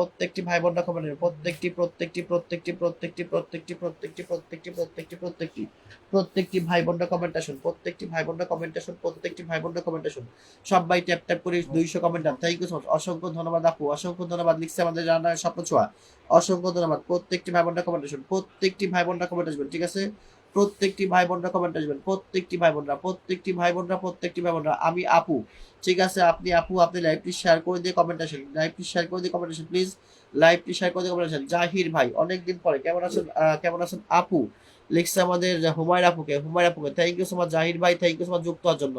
প্রত্যেকটি ভাই বোনরা কমেন্ট আসবেন, প্রত্যেকটি ভাই বোনরা কমেন্ট আসুন, প্রত্যেকটি ভাই বোনরা কমেন্ট আসুন, প্রত্যেকটি ভাই বোনরা কমেন্ট আসুন। সবাই ট্যাপ ট্যাপ করে 200 comment done. Thank you so much, অসংখ্য ধন্যবাদ আপু, অসংখ্য ধন্যবাদ লিখছে আমাদের জানার স্বপ্ন ছোঁয়া, অসংখ্য ধন্যবাদ। প্রত্যেকটি ভাই বোনরা কমেন্ট আসুন, প্রত্যেকটি ভাই বোনরা কমেন্ট আসবেন, ঠিক আছে? প্রত্যেকটি ভাই বোনরা কমেন্ট আসবেন, প্রত্যেকটি ভাই বোনরা, প্রত্যেকটি ভাই বোনরা, প্রত্যেকটি ভাই বোনরা। আমি আপু, ঠিক আছে? আপনি আপু, আপনি লাইভটি শেয়ার করে দিয়ে কমেন্ট আসেন, লাইভটি শেয়ার করে দিয়ে কমেন্ট আসেন প্লিজ, লাইভটি শেয়ার করে দিয়ে কমেন্ট আসেন। জাহির ভাই অনেকদিন পরে কেমন আছেন? কেমন আছেন আপু লিখছে আমাদের হুমায়রা আপুকে, হুমায়রা আপুকে। Thank you so much Zahir ভাই, থ্যাংক ইউ সো মাচ যুক্ত হওয়ার জন্য।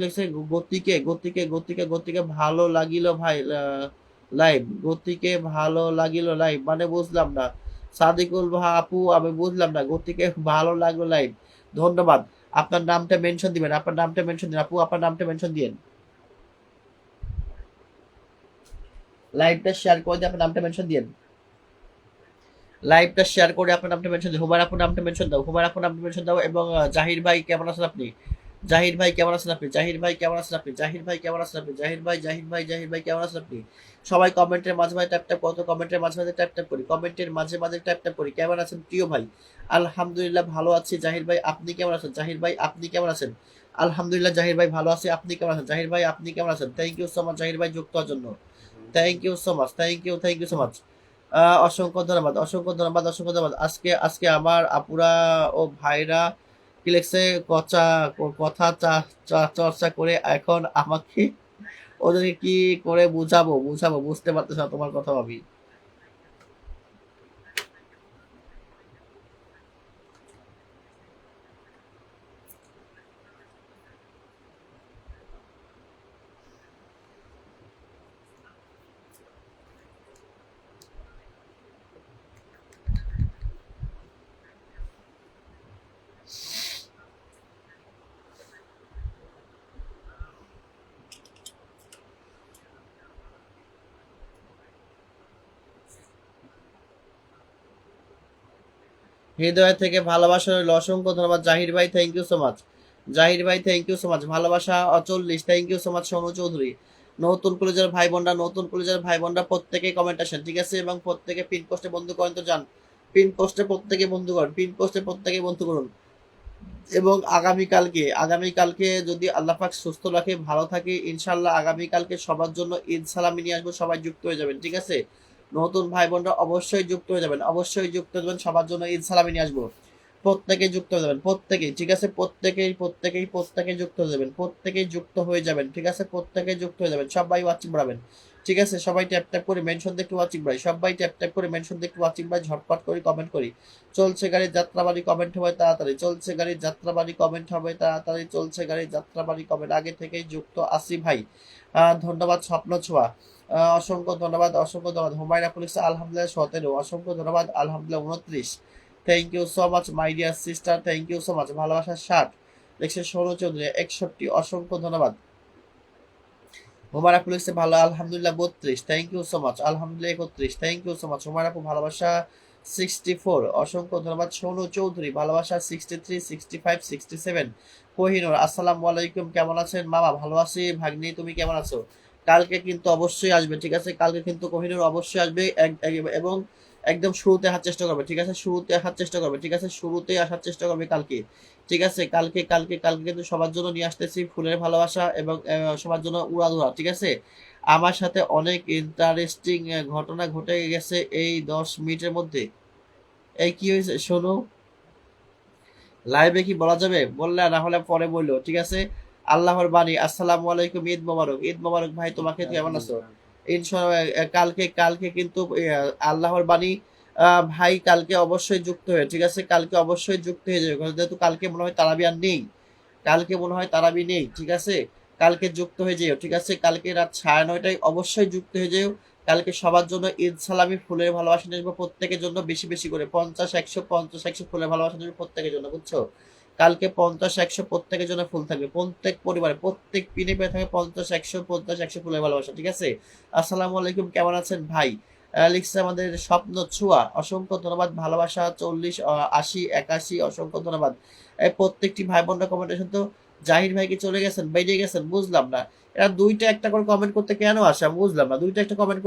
লিখছে গতিকে গতিকে গতিকে গতিকে ভালো লাগিল ভাই লাইভ, গতিকে ভালো লাগিল লাইভ মানে বুঝলাম না। সাদিকুল ভাই আপু আমি বুঝলাম না, গতিকে ভালো লাগলো লাইভ, ধন্যবাদ। আপনার নামটা মেনশন দিবেন, আপনার নামটা মেনশন দিন আপু, আপনার নামটা মেনশন দিন। লাইভটা শেয়ার করে দিয়ে আপনার নামটা মেনশন দিন, লাইভটা শেয়ার করে আপনার নামটা মেনশন দিন। হুমায়রা আপুর নামটা মেনশন দাও, হুমায়রা আপুর নামটা মেনশন দাও। এবং জাহির ভাই কেমন আছেন আপনি? জাহির ভাই কেমন আছেন আপনি? জাহির ভাই কেমন আছেন আপনি? জাহির ভাই কেমন আছেন আপনি? জাহির ভাই, জাহির ভাই, জাহির ভাই কেমন আছেন আপনি? সবাই কমেন্টের মাঝে মাঝে ট্যাপ ট্যাপ কত, কমেন্টের মাঝে মাঝে ট্যাপ ট্যাপ করি, কমেন্টের মাঝে মাঝে ট্যাপ ট্যাপ করি। কেমন আছেন প্রিয় ভাই? আলহামদুলিল্লাহ ভালো আছি। জাহির ভাই আপনি কেমন আছেন? জাহির ভাই আপনি কেমন আছেন? আলহামদুলিল্লাহ জাহির ভাই ভালো আছি, আপনি কেমন আছেন? জাহির ভাই আপনি কেমন আছেন? Thank you so much Zahir ভাই যুক্ত হওয়ার জন্য, thank you so much, thank you so much. অসংখ্য ধন্যবাদ, অসংখ্য ধন্যবাদ, অসংখ্য ধন্যবাদ। আজকে আজকে আমার আপুরা ও ভাইরা কি লিখছে, কথা কথা চর্চা করে এখন আমাকে ওদেরকে কি করে বুঝাবো, বুঝতে পারতেছ না তোমার কথা ভাবি। হৃদয় থেকে ভালোবাসা রইল, অসংখ্য ধন্যবাদ জাহির ভাই, thank you so much. Zahir ভাই থ্যাংক ইউ সো মাচ, ভালোবাসা 40, thank you so much Sonu Chowdhury. নতুন কলেজের ভাই বোনরা, নতুন কলেজের ভাই বোনরা প্রত্যেকেই কমেন্ট আসেন, ঠিক আছে? এবং প্রত্যেকে পিন পোস্টে বন্ধু করেন তো যান, পিন পোস্টে প্রত্যেকে বন্ধু করেন, পিন পোস্টে প্রত্যেকে বন্ধু করুন। এবং আগামীকালকে যদি আল্লাহ পাক সুস্থ রাখে, ভালো থাকে, ইনশাল্লাহ আগামীকালকে সবার জন্য ঈদ সালামি নিয়ে আসবো, সবাই যুক্ত হয়ে যাবেন, ঠিক আছে? নতুন ভাই বোনরা অবশ্যই যুক্ত হয়ে যাবেন, অবশ্যই যুক্ত হয়ে যাবেন, সবার জন্য ঈদ সালামি নিয়ে আসবো। প্রত্যেকে যুক্ত হয়ে যাবেন, প্রত্যেকেই, ঠিক আছে? প্রত্যেকে যুক্ত হয়ে যাবেন, প্রত্যেকেই যুক্ত হয়ে যাবেন, ঠিক আছে? প্রত্যেকে যুক্ত হয়ে যাবেন, সবাই ওয়াচিং বাড়াবেন, ঠিক আছে? সবাই ট্যাপ ট্যাপ করে মেনশন দেখতে ওয়াচিং বাড়াই, সবাই ট্যাপ ট্যাপ করে মেনশন দেখতে ওয়াচিং বাড়াই, ঝটপট করে কমেন্ট করি। চলছে গাড়ির যাত্রাবাড়ি, কমেন্ট হবে তাড়াতাড়ি, চলছে গাড়ির যাত্রাবাড়ি, কমেন্ট হবে তাড়াতাড়ি, চলছে গাড়ির যাত্রাবাড়ি, কমেন্ট। আগে থেকেই যুক্ত আসি ভাই, ধন্যবাদ স্বপ্ন ছোঁয়া, অসংখ্য ধন্যবাদ, অসংখ্য ধন্যবাদ। হুমায়রা পুলিশ আলহামদুলিল্লাহ 17, অসংখ্য ধন্যবাদ। আলহামদুলিল্লাহ 29, thank you so much my dear sister, thank you so much. ভালোবাসা 60 দেখছে সৌর চৌধুরী 61, অসংখ্য ধন্যবাদ। হুমায়রা পুলিশে ভালো আলহামদুলিল্লাহ 32, থ্যাংক ইউ সো মাচ। আলহামদুলিল্লাহ 31, thank you so much. Humaira আপু ভালোবাসা 64, অসংখ্য ধন্যবাদ। সোনু চৌধুরী ভালোবাসা 63, 65, 67। কোহিনুর আসসালামু আলাইকুম, কেমন আছেন মামা? ভালো আছি ভাগ্নি, তুমি কেমন আছো? কালকে কিন্তু অবশ্যই আসবে, ঠিক আছে? কালকে কিন্তু কোহিনুর অবশ্যই আসবে, এবং একদম শুরুতে আসার চেষ্টা করবে, ঠিক আছে? শুরুতে আসার চেষ্টা করবে, ঠিক আছে? শুরুতে আসার চেষ্টা করবে কালকে, ঠিক আছে? কালকে কিন্তু সবার জন্য নিয়ে আসতেছি ফুলের ভালোবাসা, এবং সবার জন্য উড়াধুরা, ঠিক আছে? আমার সাথে অনেক ইন্টারেস্টিং ঘটনা ঘটে গেছে এই 10 মিনিটের মধ্যে। এই কি হয়েছে শোনো, লাইভে কি বলা যাবে? বললে না হলে পরে বললো, ঠিক আছে? আল্লাহর বাণী, আসসালামু আলাইকুম, ঈদ মোবারক, ঈদ মোবারক ভাই, তোমাকে কেমন আছো? ইনশাআল্লাহ কালকে কিন্তু আল্লাহর বাণী ভাই কালকে অবশ্যই যুক্ত হয়ে, ঠিক আছে? কালকে অবশ্যই যুক্ত হয়ে যাবে, যেহেতু কালকে মনে হয় তারাবি আর নেই, কালকে মনে হয় তারাবি নেই, ঠিক আছে? কালকে যুক্ত হয়ে যেও, ঠিক আছে? কালকে রাত 9:30টায় অবশ্যই যুক্ত হয়ে যেও। কালকে সবার জন্য ঈদ সালামি ফুলের ভালোবাসা নিয়ে আসবো, প্রত্যেকের জন্য বেশি বেশি করে 50, 100 ফুলের ভালোবাসা নিয়ে আসবো প্রত্যেকের জন্য, বুঝছো? কালকে 50, 100 প্রত্যেকের জন্য ফুল থাকবে, প্রত্যেক পরিবারে প্রত্যেক পিনে পেয়ে থাকবে 50, 100 ফুলের ভালোবাসা, ঠিক আছে? আসসালামু আলাইকুম, কেমন আছেন ভাই? লিখছে আমাদের স্বপ্ন ছোঁয়া, অসংখ্য ধন্যবাদ। ভালোবাসা 40, 80, 81, অসংখ্য ধন্যবাদ। এই প্রত্যেকটি ভাই বোনরা কমেন্টেশন তো। জাহির ভাই কি চলে গেছেন, বেরিয়ে গেছেন? বুঝলাম না, এরা দুইটা একটা করে কমেন্ট করতে কেন আসে, আমি বুঝলাম না, দুইটা একটা কমেন্ট